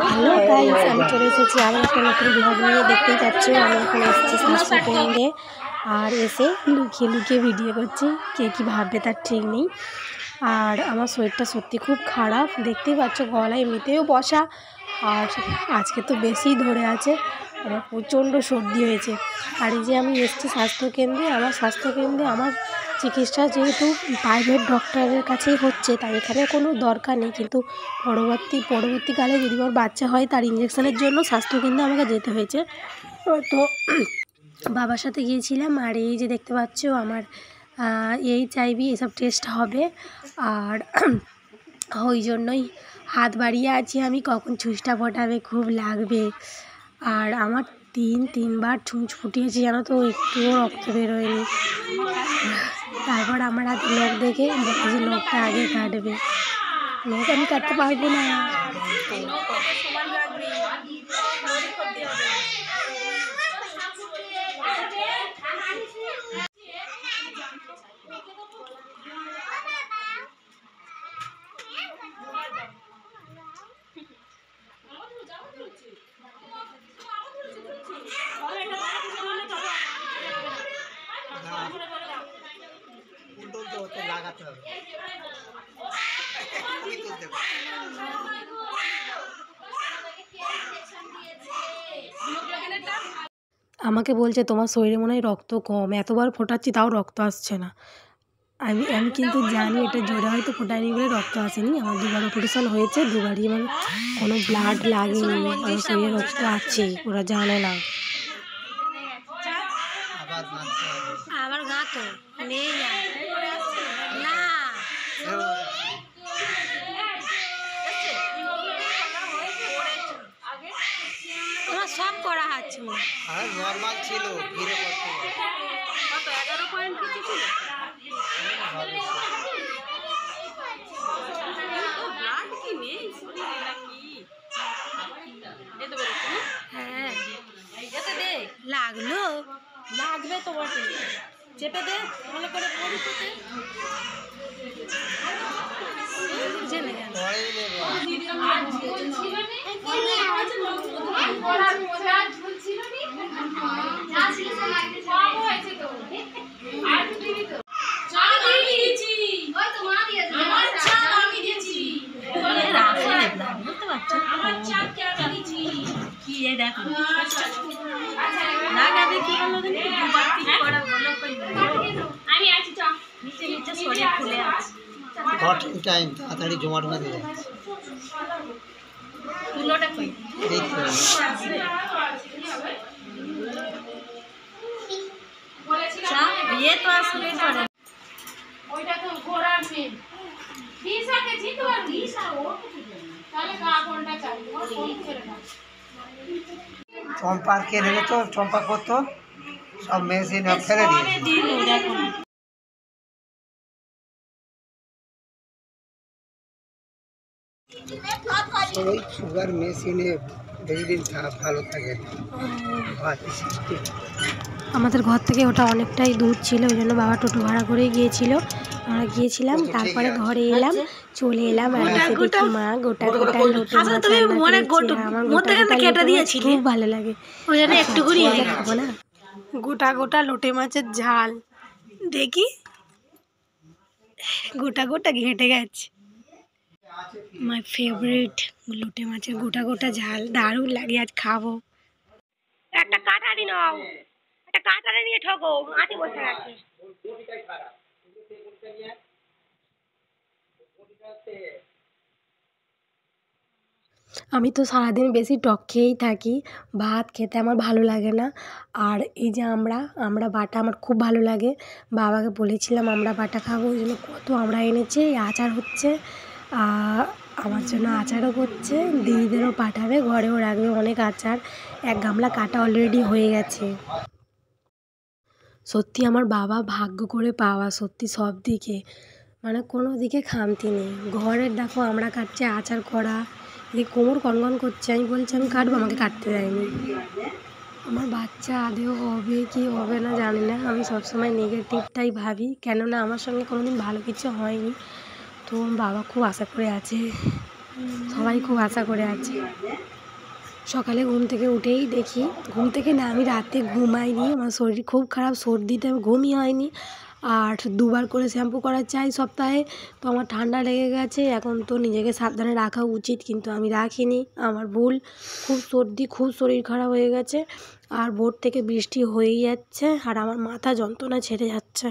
Hello guys, আমি চলে এসেছি আবার একটা নতুন ব্লগ নিয়ে। দেখতেই পাচ্ছ আমি এখন এসেছি স্বাস্থ্যকেন্দ্রে, আর এসে লুকিয়ে লুকিয়ে ভিডিও করছি। কে কী ভাববে তার ঠিক নেই। আর আমার শরীরটা সত্যি খুব খারাপ, দেখতেই পাচ্ছ গলায় এমনিতেও বসা, আর আজকে তো বেশিই ধরে আছে। আমার প্রচণ্ড সর্দি হয়েছে। আর এই যে আমি এসেছি স্বাস্থ্যকেন্দ্রে, আমার চিকিৎসা যেহেতু প্রাইভেট ডক্টরের কাছেই হচ্ছে, তাই এখানে কোনো দরকার নেই। কিন্তু পরবর্তীকালে যদি আমার বাচ্চা হয়, তার ইঞ্জেকশনের জন্য স্বাস্থ্যকেন্দ্রে আমাকে যেতে হয়েছে। তো বাবার সাথে গিয়েছিলাম। আর এই যে দেখতে পাচ্ছ আমার HIV এসব টেস্ট হবে, আর ওই জন্যই হাত বাড়িয়ে আছি আমি, কখন ছুঁচটা ফোটাবে, খুব লাগবে। আর আমার তিনবার ছুঁচ ফুটিয়েছি জানো তো, একটুও রক্ত বেরোয়নি। তারপর আমার হাতে নখ দেখে বলেছি নখটা আগে কাটবে। নখ আমি কাটতে পারবো না। আমাকে বলছে তোমার শরীরে মনে হয় রক্ত কম, এতবার ফোটাচ্ছি তাও রক্ত আসছে না। আমি কিন্তু জানি এটা জোরে হয়তো ফোটায়নি বলে রক্ত আসেনি। আমার দুবার অপারেশন হয়েছে, দুবারই আমার কোনো ব্লাড লাগেনি। আমার শরীরে রক্ত আছে, ওরা জানে না। আমার গা তো নেই না, তোমার সব করা হচ্ছে নর্মাল ছিল, ফিরে কত 11 পয়েন্ট কিছু ছিল। হ্যাঁ লাগবে তোমাকে, চেপে দে ভালো করে জেনে গেল। তাড়াতাড়ি জমা টমা দিয়ে যাচ্ছে। চম্পাকে রেখেছো, চম্পা করতো সব মেশিন ফেলে দিয়ে। ওই সুগার মেশিনে বেশি দিন ভালো থাকে। আমাদের ঘর থেকে ওটা অনেকটাই দূর ছিল, ওই জন্য বাবা টোটো ভাড়া করে গিয়েছিল। আমরা গিয়েছিলাম, তারপরে ঘরে এলাম, চলে এলাম। আর দেখি মা গোটা গোটা লোটে মাছ খুব ভালো লাগে, খাবো না। গোটা গোটা লোটে মাছের ঝাল দেখি, গোটা গোটা ঘেটে গেছে। মাই ফেভারিট লোটে মাছের গোটা গোটা ঝাল, দারুণ লাগে, আজ খাবো। একটা কাটারি নাও, একটা কাটারি নিয়ে ঠকো, মাটি বসে আছে। আমি তো সারাদিন বেশি টক খেয়েই থাকি, ভাত খেতে আমার ভালো লাগে না। আর এই যে আমরা বাটা আমার খুব ভালো লাগে। বাবাকে বলেছিলাম আমরা বাটা খাবো, ওই জন্য কত আমরা এনেছে। আচার হচ্ছে, আমার জন্য আচারও করছে, দিদিদেরও পাঠাবে, ঘরেও রাখবে অনেক আচার। 1 গামলা কাটা অলরেডি হয়ে গেছে। সত্যি আমার বাবা ভাগ্য করে পাওয়া, সত্যি সব দিকে, মানে কোনো দিকে খামতি নেই। ঘরের দেখো আমরা কাটছে, আচার করা, এই কোমর কনকন করছে। আমি বলছি আমি কাটবো, আমাকে কাটতে দেয়নি। আমার বাচ্চা আদেও হবে কি হবে না জানি না, আমি সবসময় নেগেটিভটাই ভাবি, কেননা আমার সঙ্গে কোনোদিন ভালো কিছু হয়নি। তো বাবা খুব আশা করে আছে, সবাই খুব আশা করে আছে। সকালে ঘুম থেকে উঠেই দেখি, ঘুম থেকে না, আমি রাতে ঘুমাইনি, আমার শরীর খুব খারাপ, সর্দিতে আমার ঘুমই হয়নি। আর 2বার করে শ্যাম্পু করা চাই সপ্তাহে, তো আমার ঠান্ডা লেগে গেছে। এখন তো নিজেকে সাবধানে রাখা উচিত, কিন্তু আমি রাখিনি, আমার ভুল। খুব সর্দি, খুব শরীর খারাপ হয়ে গেছে। আর ভোর থেকে বৃষ্টি হয়েই যাচ্ছে, আর আমার মাথা যন্ত্রণা ছেড়ে যাচ্ছে।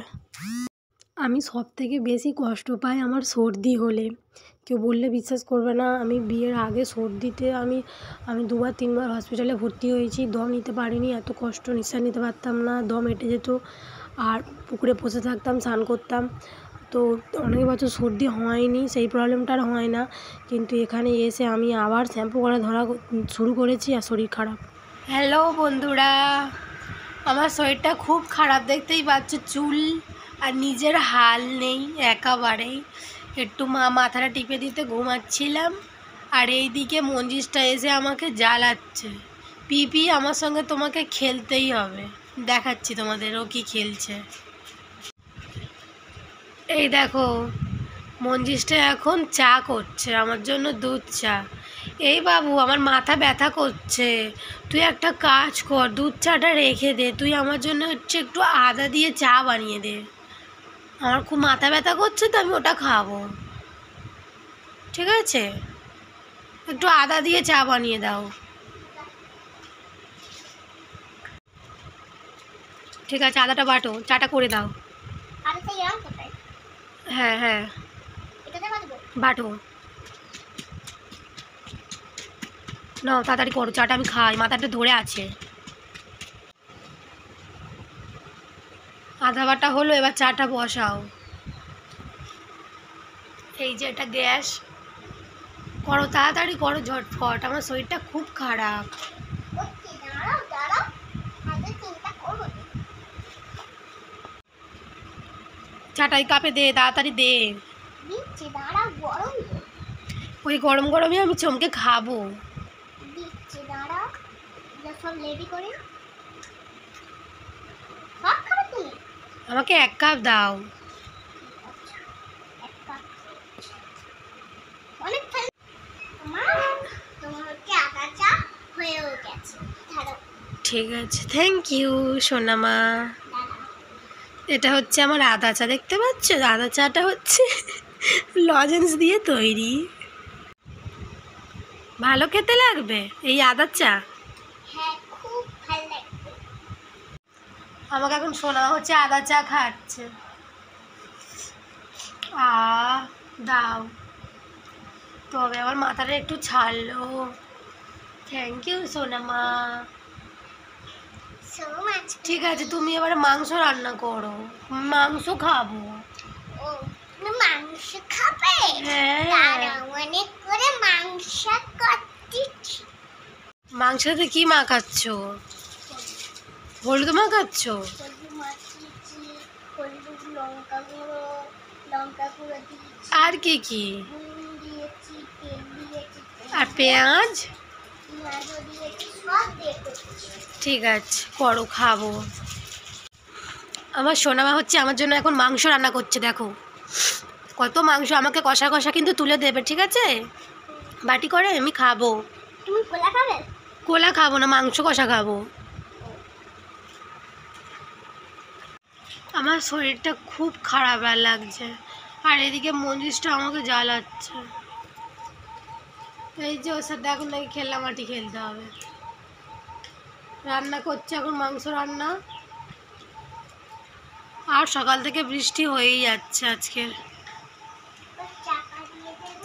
আমি সবথেকে বেশি কষ্ট পাই আমার সর্দি হলে। কেউ বললে বিশ্বাস করবে না, আমি বিয়ের আগে সর্দিতে আমি 2বার 3বার হসপিটালে ভর্তি হয়েছি, দম নিতে পারিনি, এত কষ্ট, নিঃশ্বাস নিতে পারতাম না, দম এঁটে যেত। আর পুকুরে বসে থাকতাম, স্নান করতাম। তো অনেক বছর সর্দি হয়নি, সেই প্রবলেমটা আর হয় না। কিন্তু এখানে এসে আমি আবার শ্যাম্পু করা শুরু করেছি, আর শরীর খারাপ। হ্যালো বন্ধুরা, আমার শরীরটা খুব খারাপ, দেখতেই পাচ্ছ, চুল আর নিজের হাল নেই একেবারেই। একটু মাথাটা টিপে দিতে ঘুমাচ্ছিলাম, আর এইদিকে মঞ্জিসটা এসে আমাকে জ্বালাচ্ছে। পিপি, আমার সঙ্গে তোমাকে খেলতেই হবে, দেখাচ্ছি তোমাদের ও কি খেলছে। এই দেখো, মঞ্জিসটা এখন চা করছে আমার জন্য, দুধ চা। এই বাবু, আমার মাথা ব্যথা করছে, তুই একটা কাজ কর, দুধ চাটা রেখে দে, তুই আমার জন্য একটু আদা দিয়ে চা বানিয়ে দে। আমার খুব মাথা ব্যথা করছে, তো আমি ওটা খাবো, ঠিক আছে? একটু আদা দিয়ে চা বানিয়ে দাও। ঠিক আছে, আদাটা বাটো, চাটা করে দাও। হ্যাঁ হ্যাঁ, বাটো, নাও তাড়াতাড়ি করো, চাটা আমি খাই, মাথাটা ধরে আছে। আদা বাটা হলো, এবার চাটা বসাও। এই যে এটা গ্যাস, করো তাড়াতাড়ি করো, ঝটফট, আমার শরীরটা খুব খারাপ। চাটাই কাপে দে, তাড়াতাড়ি দে। ওই গরম গরমে আমি চমকে খাবো। আমাকে 1 কাপ দাও। ঠিক আছে, থ্যাংক ইউ সোনামা। এটা হচ্ছে আমার আদা চা, দেখতে পাচ্ছ? আদা চাটা হচ্ছে লজেন্স দিয়ে তৈরি, ভালো খেতে লাগবে এই আদা চা। আমাকে এখন শোনা হচ্ছে আদা চা খাচ্ছে। দাও, তবে আমার মাথাটা একটু ছাড়লো। থ্যাংক ইউ সোনামা। ঠিক আছে, তুমি এবার মাংস রান্না করো, মাংস খাবো। মাংস খাবে? হ্যাঁ, অনেক করে মাংস করতেছি। মাংসতে কি মাখাচ্ছ? হলুদ মাখাচ্ছ? হলুদ, লঙ্কা গুঁড়ো, দিয়েছি, আর কি কি? নুন দিয়েছি, তেল দিয়েছি, আর পেঁয়াজ? পেঁয়াজও দিয়েছি, সব দিয়ে করছি। ঠিক আছে, করো, খাবো। আমার সোনামা হচ্ছে আমার জন্য এখন মাংস রান্না করছে, দেখো কত মাংস, আমাকে কষা কষা কিন্তু তুলে দেবে, ঠিক আছে? বাটি করে আমি খাবো। তুমি কোলা খাবে? কোলা খাবো না, মাংস কষা খাবো। আমার শরীরটা খুব খারাপ আর লাগছে, আর এদিকে মঞ্জিসটা আমাকে জ্বালাচ্ছে। এই যে ওর সাথে এখন নাকি খেলনামাটি খেলতে হবে। রান্না করছে এখন মাংস রান্না, আর সকাল থেকে বৃষ্টি হয়েই যাচ্ছে আজকের,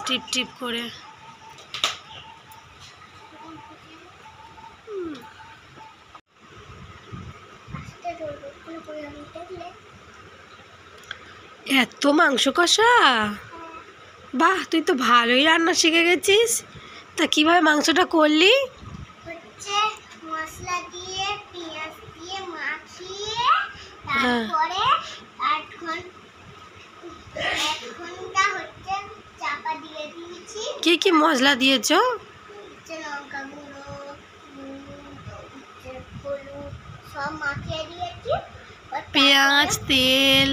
টিপ টিপ করে। এত মাংস কষা, বাহ, তুই তো ভালোই রান্না শিখে গেছিস। তা কিভাবে মাংসটা করলি? হচ্ছে মশলা দিয়ে, পেঁয়াজ দিয়ে মাখিয়ে, তারপরে এক ঘন্টা হচ্ছে চাপা দিয়ে দিয়েছি। কি কি মশলা দিয়েছো? লঙ্কা গুঁড়ো, হলুদ সব মাখিয়ে দিয়েছি। পেঁয়াজ, তেল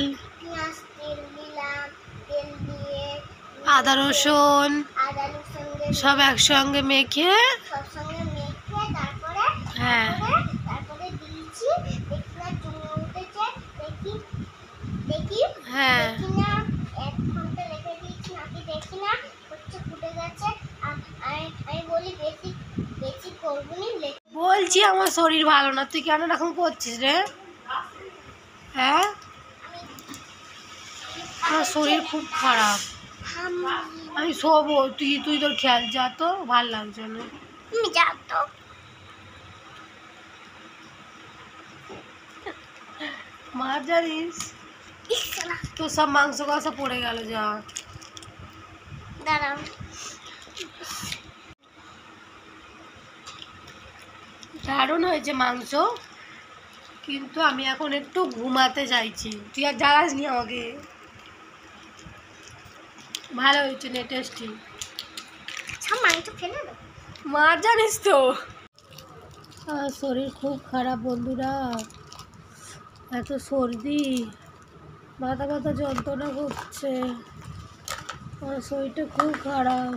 দিলাম, তেল দিয়ে আদা রসুন দিয়ে সব একসঙ্গে মেখে সব সঙ্গে মেখে তারপরে হ্যাঁ তারপরে দিয়েছি। দেখি না চুমো উঠেছে, দেখি দেখি হ্যাঁ দেখি না 1 ঘন্টা রেখে দিয়েছি, নাকি দেখি না হচ্ছে ফুটে গেছে। আমি বলি বেশি বেশি করবো নি। বলছি আমার শরীর ভালো না, তুই কেন এরকম করছিস রে? হ্যাঁ আমার শরীর খুব খারাপ, আমি শোবো, তুই তুই তোর খেয়াল যা, তো ভাল লাগছে না। তুমি যাও তো। মা জানিস ইস শালা, তো সব মাংস কষা পড়ে গেল, যা দাঁড়াও। দারুণ হয়েছে মাংস, কিন্তু আমি এখন একটু ঘুমাতে চাইছি। তুই আর জ্বালাস নি আমাকে। ভালো হয়েছে না, টেস্টি। সব মাংস ফেলে দাও। মা জানিস তো শরীর খুব খারাপ বন্ধুরা, এত সর্দি, মাথা ব্যথা যন্ত্রণা করছে, আমার শরীরটা খুব খারাপ।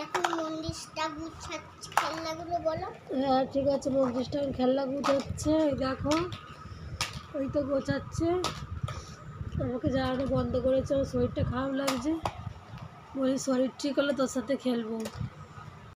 এখন মন্দিরটা গুছাচ্ছি, খেলনাগুলো বলো। হ্যাঁ ঠিক আছে, মন্দিরটা খেলনা গুছাচ্ছে, দেখো ওই তো গোছাচ্ছে। আমাকে জ্বালানো বন্ধ করেছে, আমার শরীরটা খারাপ লাগছে। বলি শরীর ঠিক হলে তোর সাথে খেলবো।